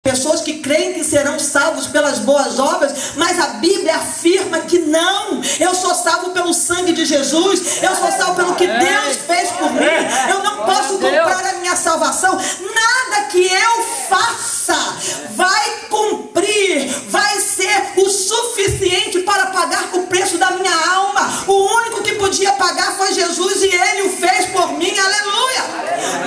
pessoas que creem que serão salvos pelas boas obras, mas a Bíblia afirma que não. Eu sou salvo pelo sangue de Jesus, eu sou salvo pelo que Deus fez por mim. Eu não posso comprar a minha salvação. Nada que eu faça vai cumprir, vai ser o suficiente para pagar o preço da minha alma. O único que podia pagar foi Jesus, e Ele o fez por mim. Aleluia!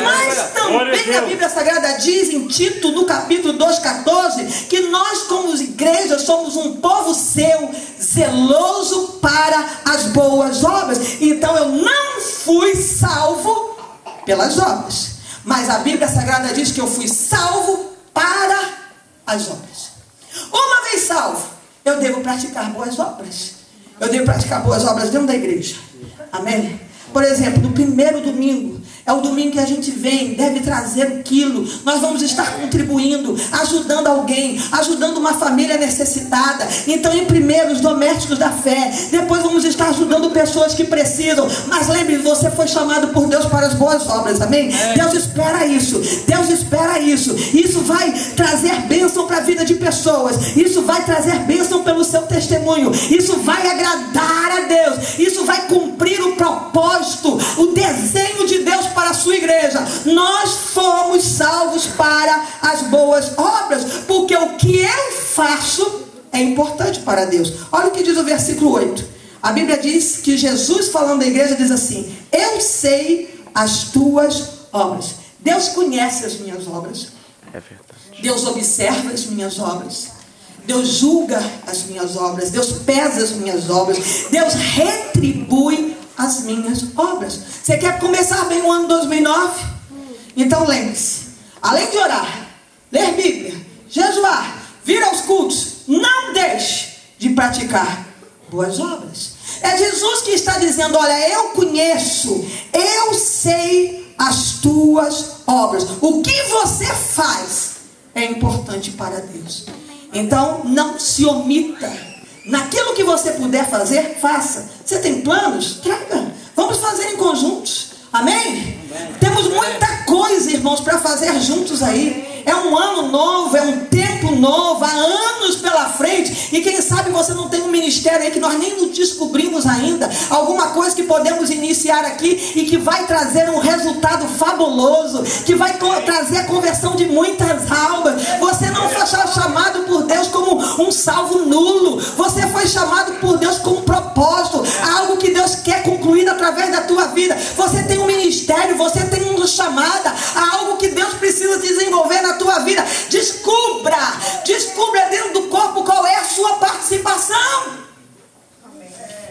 Mas também a Bíblia Sagrada diz em Tito, no capítulo 2,14, que nós como igreja somos um povo seu, zeloso para as boas obras. Então eu não fui salvo pelas obras, mas a Bíblia Sagrada diz que eu fui salvo para as obras. Uma vez salvo, eu devo praticar boas obras. Eu devo praticar boas obras dentro da igreja. Amém? Por exemplo, no primeiro domingo, é o domingo que a gente vem, deve trazer um quilo. Nós vamos estar contribuindo, ajudando alguém, ajudando uma família necessitada. Então, em primeiro, os domésticos da fé. Depois vamos estar ajudando pessoas que precisam. Mas lembre, você foi chamado por Deus para as boas obras, amém? Deus espera isso. Deus espera isso. Isso vai trazer bênção para a vida de pessoas. Isso vai trazer bênção pelo seu testemunho. Isso vai agradar a Deus. Isso vai cumprir o propósito, o desenho de Deus para a sua igreja. Nós fomos salvos para as boas obras, porque o que eu faço é importante para Deus. Olha o que diz o versículo 8. A Bíblia diz que Jesus, falando da igreja, diz assim: eu sei as tuas obras. Deus conhece as minhas obras. É verdade. Deus observa as minhas obras. Deus julga as minhas obras. Deus pesa as minhas obras. Deus retribui as minhas obras. Você quer começar bem o ano 2009? Então lembre-se, além de orar, ler Bíblia, jejuar, vir aos cultos, não deixe de praticar boas obras. É Jesus que está dizendo: olha, eu conheço, eu sei as tuas obras. O que você faz é importante para Deus. Então não se omita. Naquilo que você puder fazer, faça. Você tem planos? Traga. Vamos fazer em conjuntos. Amém? Temos muita coisa, irmãos, para fazer juntos aí. É um ano novo, é um tempo novo, há anos pela frente. E quem sabe você não tem um ministério aí que nós nem nos descobrimos ainda. Alguma coisa que podemos iniciar aqui e que vai trazer um resultado fabuloso, que vai trazer a conversão de muitas almas. Você não foi chamado por Deus como um salvo nulo. Você foi chamado por Deus com um propósito, algo que Deus quer concluir através da tua vida. Você tem um ministério, você tem uma chamada, algo que Deus precisa desenvolver na tua vida. Descubra dentro do corpo qual é a sua participação.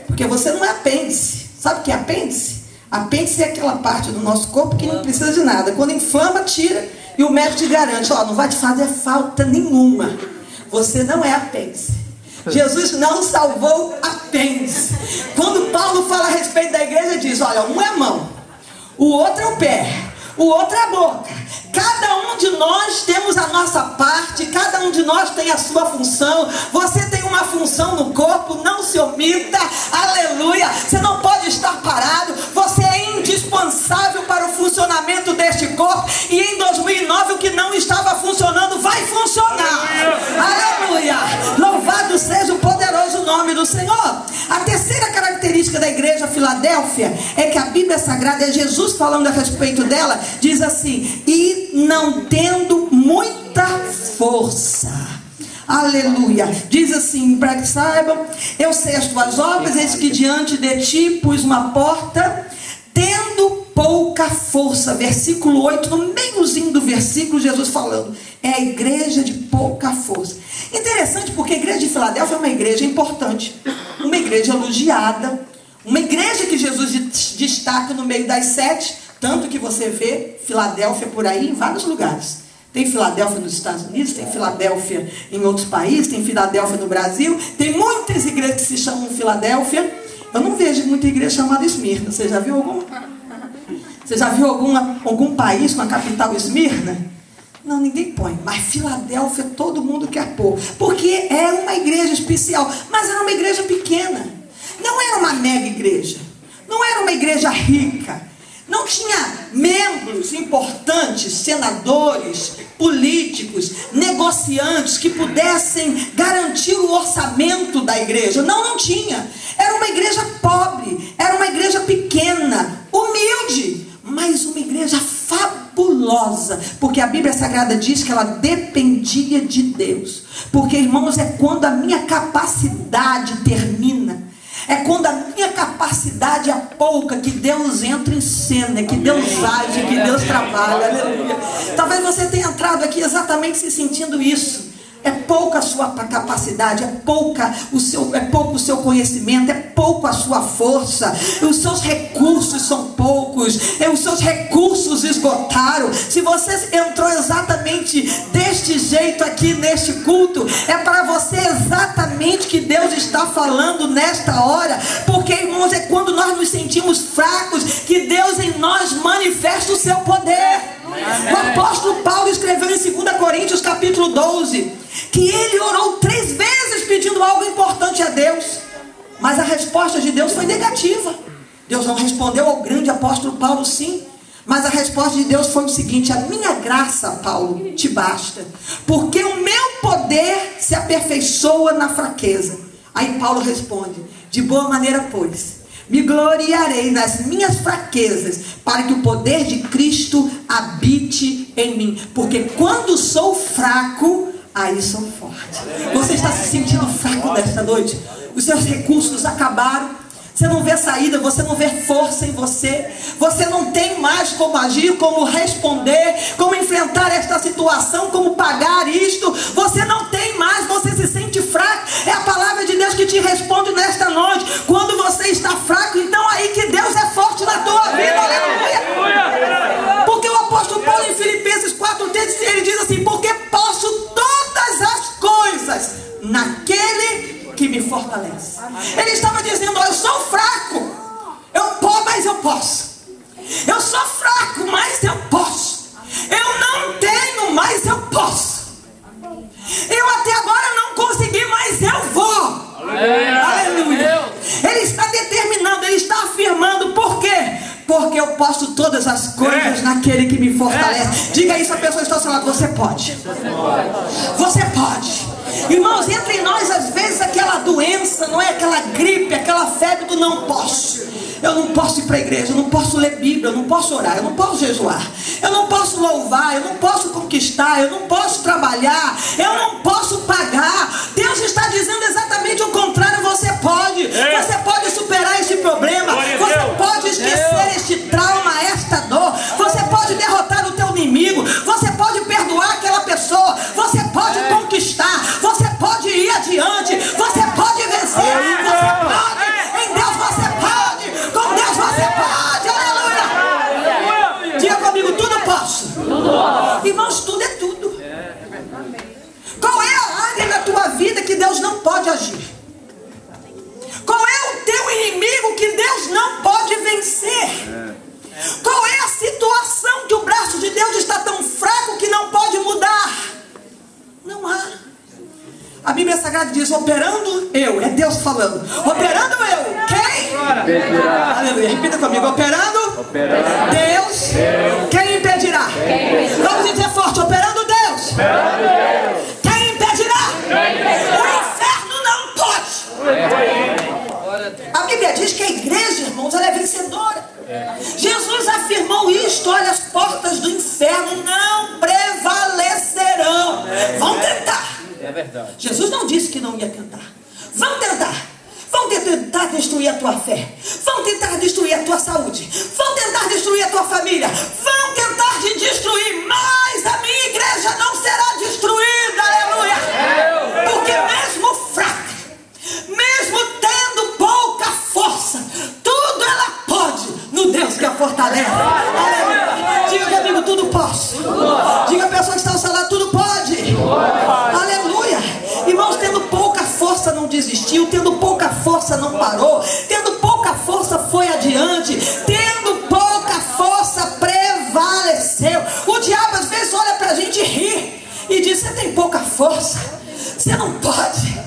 Porque você não é apêndice. Sabe o que é apêndice? Apêndice é aquela parte do nosso corpo que não precisa de nada. Quando inflama, tira, e o médico te garante: ó, não vai te fazer falta nenhuma. Você não é apêndice. Jesus não salvou apêndice. Quando Paulo fala a respeito da igreja, diz: olha, um é a mão, o outro é o pé, o outro é a boca. Cada um de nós temos a nossa parte, cada um de nós tem a sua função. Você tem uma função no corpo, não se omita. Aleluia. Você não pode estar parado. Você é indispensável para o funcionamento deste corpo. E em 2009 o que não estava funcionando vai funcionar. Aleluia. Louvado seja o poderoso nome do Senhor. A terceira característica da igreja Filadélfia é que a Bíblia Sagrada, é Jesus falando a respeito dela, diz assim: e não tendo muita força. Aleluia. Diz assim, para que saibam: eu sei as tuas obras, eis que diante de ti pus uma porta, tendo pouca força. Versículo 8, no meiozinho do versículo, Jesus falando: é a igreja de pouca força. Interessante, porque a igreja de Filadélfia é uma igreja importante, uma igreja elogiada, uma igreja que Jesus destaca no meio das 7. Tanto que você vê Filadélfia por aí em vários lugares. Tem Filadélfia nos Estados Unidos, tem Filadélfia em outros países, tem Filadélfia no Brasil. Tem muitas igrejas que se chamam Filadélfia. Eu não vejo muita igreja chamada Esmirna. Você já viu alguma? Você já viu algum país com a capital Esmirna? Não, ninguém põe. Mas Filadélfia todo mundo quer pôr. Porque é uma igreja especial. Mas era uma igreja pequena. Não era uma mega igreja. Não era uma igreja rica. Não tinha membros importantes, senadores, políticos, negociantes que pudessem garantir o orçamento da igreja. Não tinha. Era uma igreja pobre, era uma igreja pequena, humilde, mas uma igreja fabulosa, porque a Bíblia Sagrada diz que ela dependia de Deus. Porque, irmãos, é quando a minha capacidade termina, é quando a minha capacidade é pouca, que Deus entra em cena, que Deus age, que Deus trabalha. Aleluia. Talvez você tenha entrado aqui exatamente se sentindo isso. É pouca a sua capacidade, é pouco o seu conhecimento, é pouco a sua força, os seus recursos são poucos, os seus recursos esgotaram. Se você entrou exatamente deste jeito aqui neste culto, é para você exatamente que Deus está falando nesta hora, porque, irmãos, é quando nós nos sentimos fracos que Deus em nós manifesta o seu poder. O apóstolo Paulo escreveu em 2 Coríntios capítulo 12 que ele orou 3 vezes pedindo algo importante a Deus, mas a resposta de Deus foi negativa. Deus não respondeu ao grande apóstolo Paulo, sim, mas a resposta de Deus foi o seguinte: a minha graça, Paulo, te basta, porque o meu poder se aperfeiçoa na fraqueza. Aí Paulo responde: de boa maneira, pois, me gloriarei nas minhas fraquezas, para que o poder de Cristo habite em mim. Porque quando sou fraco, aí sou forte. Você está se sentindo fraco nesta noite? Os seus recursos acabaram. Você não vê saída, você não vê força em você. Você não tem mais como agir, como responder, como enfrentar esta situação, como pagar isto. Você não tem mais, você se sente fraco. É a palavra de Deus que te responde nesta noite. Quando você está fraco, então aí que Deus é forte na tua vida. Aleluia. Porque o apóstolo Paulo em Filipenses 4:3, ele diz assim: porque posso todas as coisas naquele que me fortalece. Ele estava dizendo: eu sou fraco, mas eu posso. Eu sou fraco, mas eu posso. Eu não tenho, mas eu posso. Eu até agora não consegui, mas eu vou. Aleluia. Ele está determinando, ele está afirmando. Por quê? Porque eu posso todas as coisas naquele que me fortalece. Diga isso, a pessoa está falando: você pode. Você pode. Irmãos, entre nós às vezes aquela doença, não é aquela gripe, aquela febre do não posso. Eu não posso ir para a igreja, eu não posso ler Bíblia, eu não posso orar, eu não posso jejuar, eu não posso louvar, eu não posso conquistar, eu não posso trabalhar, eu não posso pagar. Deus está dizendo exatamente o contrário. Você pode. Você pode superar este problema. Você pode esquecer este trauma, esta dor. Você pode derrotar o teu inimigo. Você pode perdoar aquela pessoa. Você pode conquistar. Você pode ir adiante. Você pode vencer. Você pode. Em Deus você pode. Com Deus você pode. Aleluia. Diga comigo: tudo posso. Irmãos, tudo é tudo. Qual é a área da tua vida que Deus não pode agir? Qual é o teu inimigo que Deus não pode vencer? Qual é a situação que o braço de Deus está tão fraco que não pode mudar? Não há. A Bíblia Sagrada diz: operando eu, é Deus falando. Operando eu, quem? Aleluia, repita comigo: operando Deus, quem impedirá? Vamos dizer forte: operando Deus, quem impedirá? O inferno não pode. A Bíblia diz que a igreja, irmãos, ela é vencedora. Jesus afirmou isto: olha, as portas do inferno não prevalecerão. Vão tentar. É verdade. Jesus não disse que não ia tentar. Vão tentar. Vão tentar destruir a tua fé. Vão tentar destruir a tua saúde. Vão tentar destruir a tua família. Vão tentar te destruir. Mas a minha igreja não será destruída. Aleluia. Porque mesmo fraca, mesmo tendo pouca força, tudo ela pode no Deus que a fortalece. Aleluia. Diga comigo: tudo posso. Diga a pessoa que está ao seu lado: tudo pode. Aleluia. Irmãos, tendo pouca força não desistiu, tendo pouca força não parou, tendo pouca força foi adiante, tendo pouca força prevaleceu. O diabo às vezes olha para a gente e ri e diz: você tem pouca força, você não pode.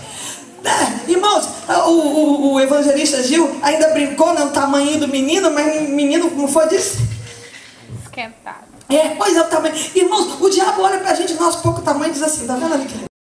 Irmãos, o evangelista Gil ainda brincou no tamanho do menino, mas o menino não foi disso. esquentado. Pois é, o tamanho. Irmãos, o diabo olha pra gente, nosso pouco tamanho, e diz assim, tá vendo ali?